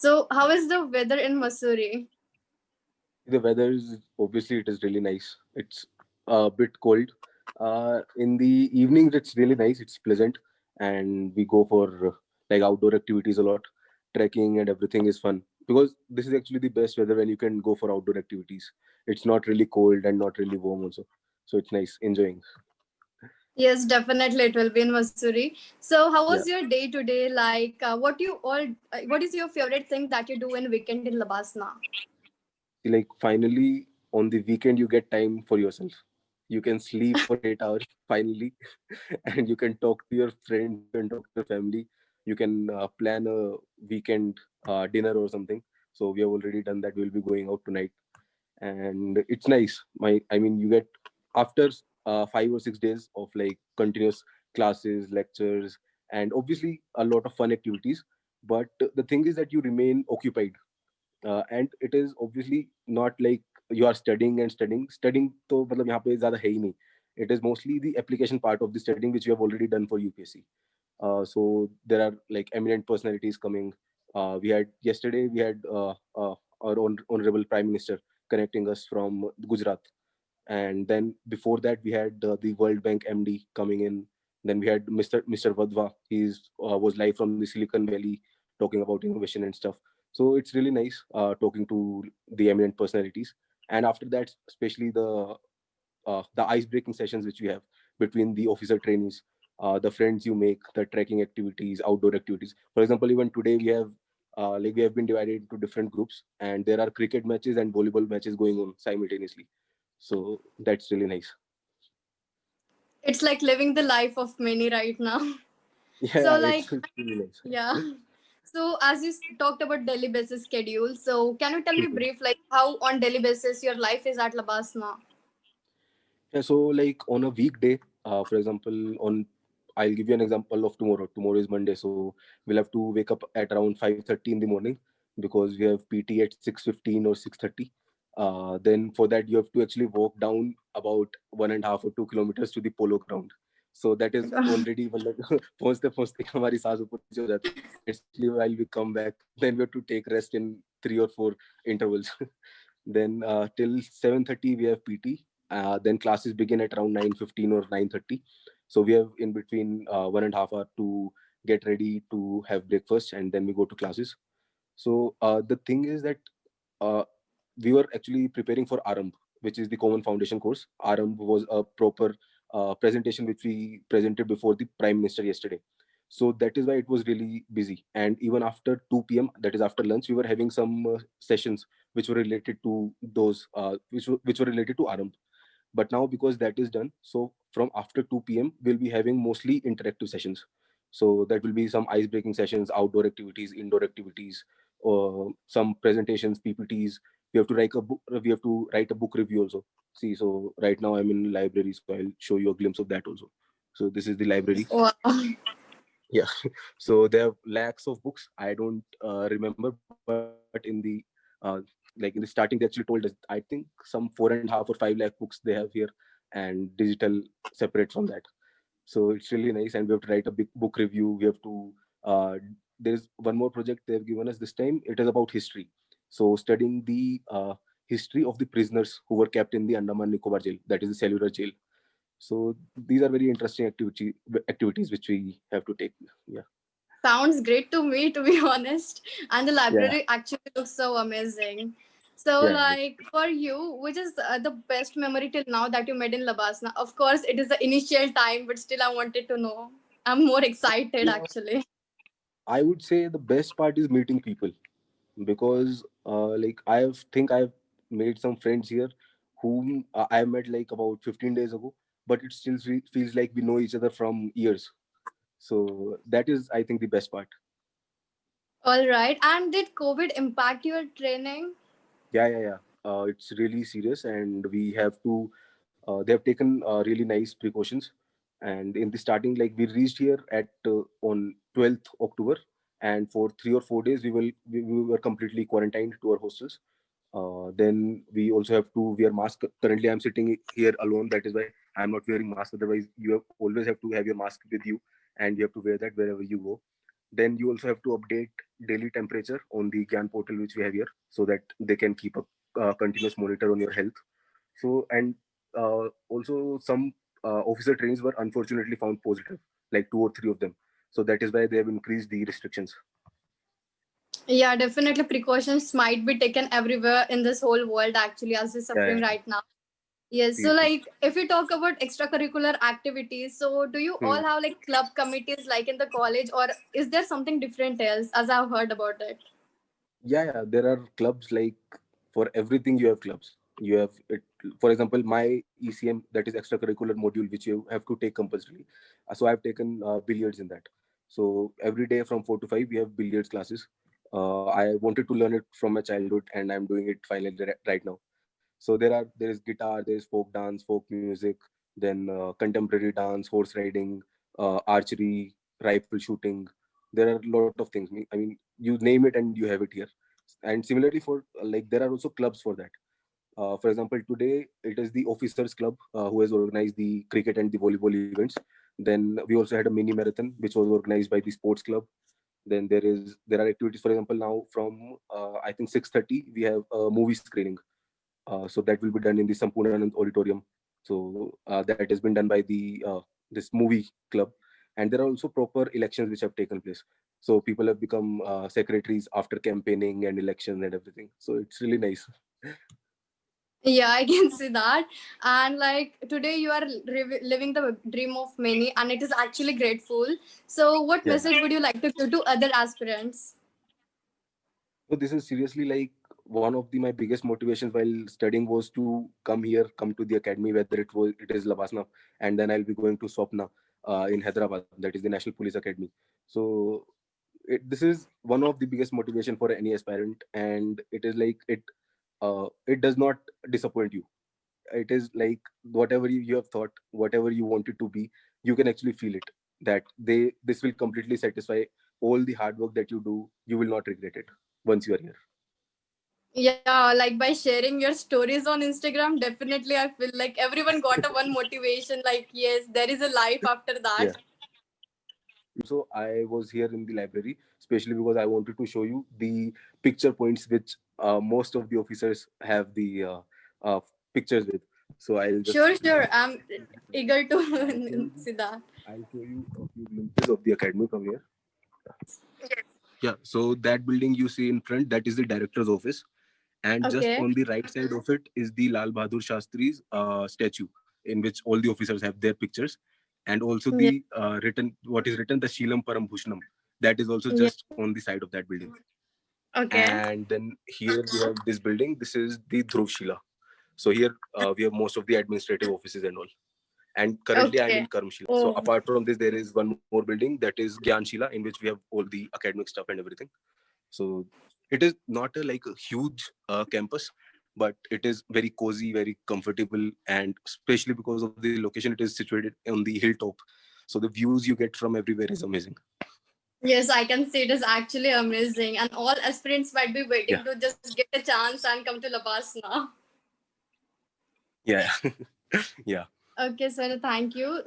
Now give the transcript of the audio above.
So, how is the weather in Missouri? The weather is obviously it is really nice. It's a bit cold. In the evenings, it's really nice. It's pleasant, and we go for like outdoor activities a lot. Trekking and everything is fun because this is actually the best weather when you can go for outdoor activities. It's not really cold and not really warm also, so it's nice enjoying. Yes, definitely it will be in Missouri. So, how Yeah. was your day today? Like, what is your favorite thing that you do in weekend in Labasna? Like finally on the weekend you get time for yourself. You can sleep for 8 hours finally and you can talk to your friends, you can talk to your family, you can plan a weekend dinner or something. So we have already done that. We'll be going out tonight and it's nice. I mean you get after 5 or 6 days of like continuous classes, lectures, and obviously a lot of fun activities, but the thing is that you remain occupied. And it is obviously not like you are studying तो मतलब यहाँ पे ज़्यादा है ही नहीं. It is mostly the application part of the studying which we have already done for UPSC. So there are like eminent personalities coming. We had our honorable prime minister connecting us from Gujarat, and then before that we had the World Bank MD coming in. Then we had Mr. Vadva. He's was live from the Silicon Valley talking about innovation and stuff. So it's really nice talking to the eminent personalities. And after that, especially the ice breaking sessions which we have between the officer trainees, the friends you make, the trekking activities, outdoor activities. For example, even today we have been divided into different groups, and there are cricket matches and volleyball matches going on simultaneously. So that's really nice. It's like living the life of many right now. So, Yeah, like, it's really nice. yeah. So, as you talked about daily basis schedule, so can you tell me Mhm. brief, like, how on daily basis your life is at Labasna? Yeah, so like on a weekday, for example, on I'll give you an example of tomorrow. Tomorrow is Monday, so we'll have to wake up at around 5:30 in the morning because we have PT at 6:15 or 6:30. Then for that you have to actually walk down about 1.5 or 2 kilometers to the polo ground. So that is already मतलब पहुंचते पहुंचते हमारी सांस ऊपर नीचे हो जाती है. Especially while we come back, then we have to take rest in 3 or 4 intervals. Then till 7:30 we have PT. Then classes begin at around 9:15 or 9:30. So we have in between 1.5 hour to get ready to have breakfast, and then we go to classes. So the thing is that uh, we were actually preparing for Arambh, which is the Common Foundation course. Arambh was a proper presentation which we presented before the Prime Minister yesterday. So that is why it was really busy. And even after 2 p.m., that is after lunch, we were having some sessions which were related to which were related to Arambh. But now because that is done, so from after 2 p.m. we'll be having mostly interactive sessions. So that will be some ice breaking sessions, outdoor activities, indoor activities, some presentations, PPTs. We have to write a book review also. See, so right now I'm in library, so I'll show you a glimpse of that also. So this is the library. Wow. Yeah. So there are lakhs of books. I don't remember, but uh, in the starting they actually told us, I think some 4.5 or 5 lakh books they have here, and digital separate from that. So it's really nice, and we have to write a big book review. We have to there's one more project they have given us this time. It is about history. So studying the history of the prisoners who were kept in the Andaman Nicobar jail, that is the cellular jail. So these are very interesting activities which we have to take. Yeah. Sounds great to me, to be honest. And the Yeah. library actually looks so amazing. So, Yeah. like, for you, which is the best memory till now that you made in Labasna? Of course, it is the initial time, but still, I wanted to know. I'm more excited, Yeah. actually. I would say the best part is meeting people because like think I've made some friends here whom I met like about 15 days ago, but it still feels like we know each other from years. So that is, I think, the best part. All right. And did COVID impact your training? Yeah, yeah, yeah. It's really serious, and we have to. They have taken really nice precautions. And in the starting, like we reached here at on 12th October, and for 3 or 4 days we were completely quarantined to our hostels. Then we also have to wear mask. Currently, I'm sitting here alone. That is why I'm not wearing mask. Otherwise, always have to have your mask with you, and you have to wear that wherever you go. Then you also have to update daily temperature on the Gyan portal which we have here, so that they can keep a continuous monitor on your health. So, and also some officer trains were unfortunately found positive, like 2 or 3 of them. So that is why they have increased the restrictions. Yeah, definitely precautions might be taken everywhere in this whole world actually, as we're Yeah, suffering right now. Yes, so seriously. like if we talk about extracurricular activities, so do you all Hmm. have like club committees like in the college, or is there something different else as I've heard about it? Yeah, there are clubs like for everything you have clubs. You have it, for example, my ECM, that is extracurricular module, which you have to take compulsorily. So I've taken billiards in that. So every day from 4 to 5, we have billiards classes. I wanted to learn it from my childhood, and I'm doing it finally right now. So there is guitar, there is folk dance, folk music, then contemporary dance, horse riding, archery, rifle shooting. There are a lot of things. I mean, you name it and you have it here. And similarly for like there are also clubs for that. For example, today it is the officers club who has organized the cricket and the volleyball events. Then we also had a mini marathon which was organized by the sports club. Then there are activities. For example, now from I think 6:30 we have a movie screening. So that will be done in the Sampurnanand Auditorium. So that has been done by the this movie club, and there are also proper elections which have taken place. So people have become secretaries after campaigning and elections and everything. So it's really nice. Yeah, I can see that. And like today, you are living the dream of many, and it is actually grateful. So, what Yeah. message would you like to give to other aspirants? So this is seriously like one of my biggest motivations while studying was to come here, come to the academy, whether it is Labasna, and then I'll be going to Swapna in Hyderabad, that is the National Police Academy. So this is one of the biggest motivation for any aspirant, and it is like it does not disappoint you. It is like whatever you have thought, whatever you wanted to be, you can actually feel it, that this will completely satisfy all the hard work that you do. You will not regret it once you are here. Yeah, like by sharing your stories on Instagram, definitely I feel like everyone got a one motivation. Like, yes, there is a life after that. Yeah. Also, I was here in the library, especially because I wanted to show you the picture points which most of the officers have the uh, pictures with. So I'll just Sure, sure. I'm eager I'll show to you see that. I'll show you a few glimpses of the academy from here. Yeah, so that building you see in front, that is the director's office, and just Okay. on the right side of it is the Lal Bahadur Shastri's statue, in which all the officers have their pictures, and also Yeah. the written what is written the Shilam Param Bhushanam. That is also Yeah. just on the side of that building. Okay. And then here we have this building. This is the Dhruv Shila. So here we have most of the administrative offices and all. And currently I'm Okay. in Karmshila. So Oh. apart from this, there is one more building that is Gyanshila, in which we have all the academic stuff and everything. So it is not like a huge campus, but it is very cozy, very comfortable, and especially because of the location, it is situated on the hilltop. So the views you get from everywhere is amazing. Yes, I can see it is actually amazing. And all aspirants might be Yeah, waiting to just get a chance and come to Labasna. yeah, yeah. Okay, sir. Thank you.